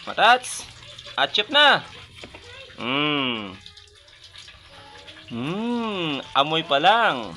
Matats, achip na. Amoy pa lang.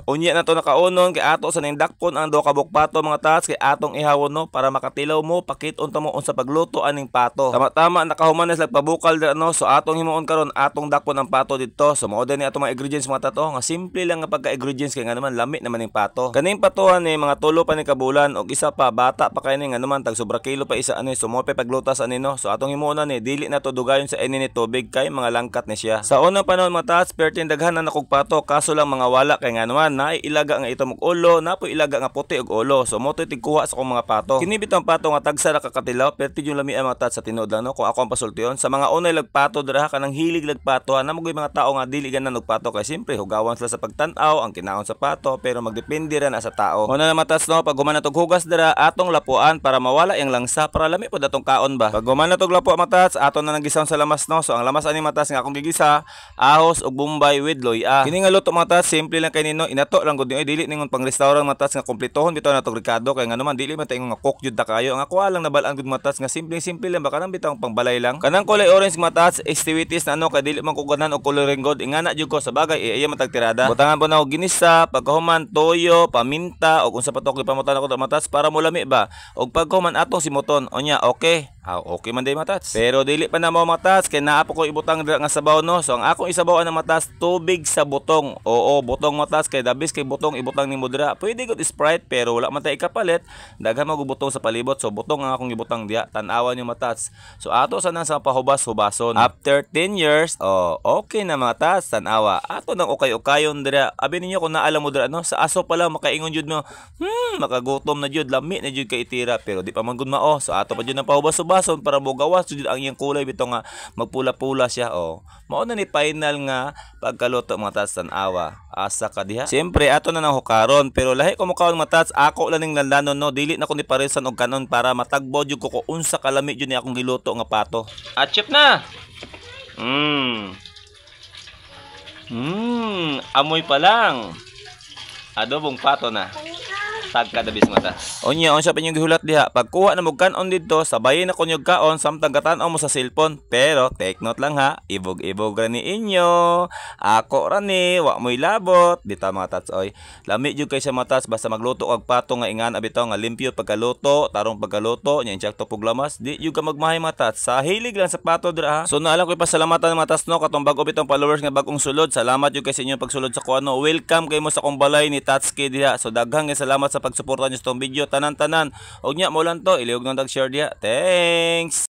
Unya na to nakaunon kay ato sa nindakpon ang do kabuk pato mga tats kay atong ihawon no para makatilaw mo pakit unta mo unsa pagluto aning pato. Tama-tama nakahuman na sila pabukal dira no so atong himuon karon atong dakpon ang pato dito. So mao ni atong mga ingredients mga tato nga simple lang nga pagka-ingredients kay nga naman lami naman ning pato. Kaning patohan ni mga tulo pa ni kabulan og isa pa bata pa kay ni nga naman tag sobra kilo pa isa ani so mo pa paglutas ani no. So atong himuon ni dili na to dugayon sa ini ni tubig kay mga langkat ni siya. Sa unang panahon mga tats pertin daghan na nakog pato kaso lang mga wala kay nga naman naiilaga nga ito og ulo napoy ilaga nga puti og ulo so mo to tigkuha sa akong mga pato kini bitong pato nga tagsa ra kakatilaw perti yung lami ang mga tats sa tinuod lang no kung ako ang pasultion sa mga unay lagpato dira kanang hilig lagpato na magoy mga tao nga dili ganan og pato kay simpre hugawan sila sa pagtan-aw ang kinaon sa pato pero magdepende ra na sa tao una na matas no pag human natog hugas dira atong lapuan para mawala yung langsa para lami pod atong kaon ba pag human natog lapo matas aton na nagisaw sa lamas no so ang lamas ani matas nga akong gigisa ahos ug bombay with loya kini nga luto mga tats simple lang kay nino inato lang gud ni dili ningon pang restaurant mga tats nga kompletohon bitaw natog Ricardo kay nga naman dili man tayo nga cook jud ta kayo ang ako lang nabalaan gud mga tats nga simple lang baka nang bitaw pangbalay lang kanang kulay orange mga tats activities na ano kay dili man ko ganan og coloring god ingana jud ko sa bagay iya matag tirada butangan po na og ginisa pagkahuman toyo paminta og unsa pa to gipamutan ako mga tats para mo lami ba og pagkahuman atong simuton onya okay okay man day matats. Pero dili pa na mo matats kay naa po ko ibutang dira nga sabaw no. So ang akong isabawan na matats tubig sa butong. Oo, butong matats kay dabis kay butong ibutang nimo dira. Pwede gud Sprite pero wala man tay ikapalit. Daghan mag butong sa palibot. So butong ang akong ibutang diya. Tan-awan yung matats. So ato sa nang sa pahubas-hubason. After 10 years, okay na matats tan-awa. Ato nang ukay-ukayon dira. Abi ninyo kung naalam mo dira no, sa aso pala makaingon jud mo. Makagutom na jud, lami na jud kay itira pero di pa man gud mao. So ato pa jud nang pahubas-hubason para mo gawas jud ang iyang kulay bitaw nga magpula-pula siya mao na ni final nga pagkaluto mga tats tan-awa asa ka diha siyempre ato na nang hukaron pero lahi ko mo kaon mga tats ako lang ning landanon no dili na ko ni paresan og kanon para matagbo jud ko unsa kalami jud ni akong giluto nga pato achip na amoy pa lang adobong pato na tagka dabis matas. Onya, unsa pa yung gihulat diha? Pagkuha na mo kanon dito, sabayin na kunyog kaon samtang gatan-aw mo sa cellphone. Pero take note lang ha, ibog-ibog ra ni inyo. Ako ra ni, wa mo'y labot. Bitaw mga tats oy. Lami jud kay sa matas basta magluto og pato nga ingan bitaw nga limpyo pagkaluto, tarong pagkaluto, nya insakto puglamas. Di jud ka magmahay mga tats. Sa hilig lang sa pato dira ha. So naalam ko pasalamatan mga tats no katong bag-o bitong followers nga bagong sulod. Salamat jud kay sa inyo pagsulod sa kuano. Welcome kay mo sa akong balay ni Tatski diha. So daghang salamat sa pagsuporta niyo sa tong video tanan-tanan og nya mo lang to ilihog nang dag-share diha. Thanks.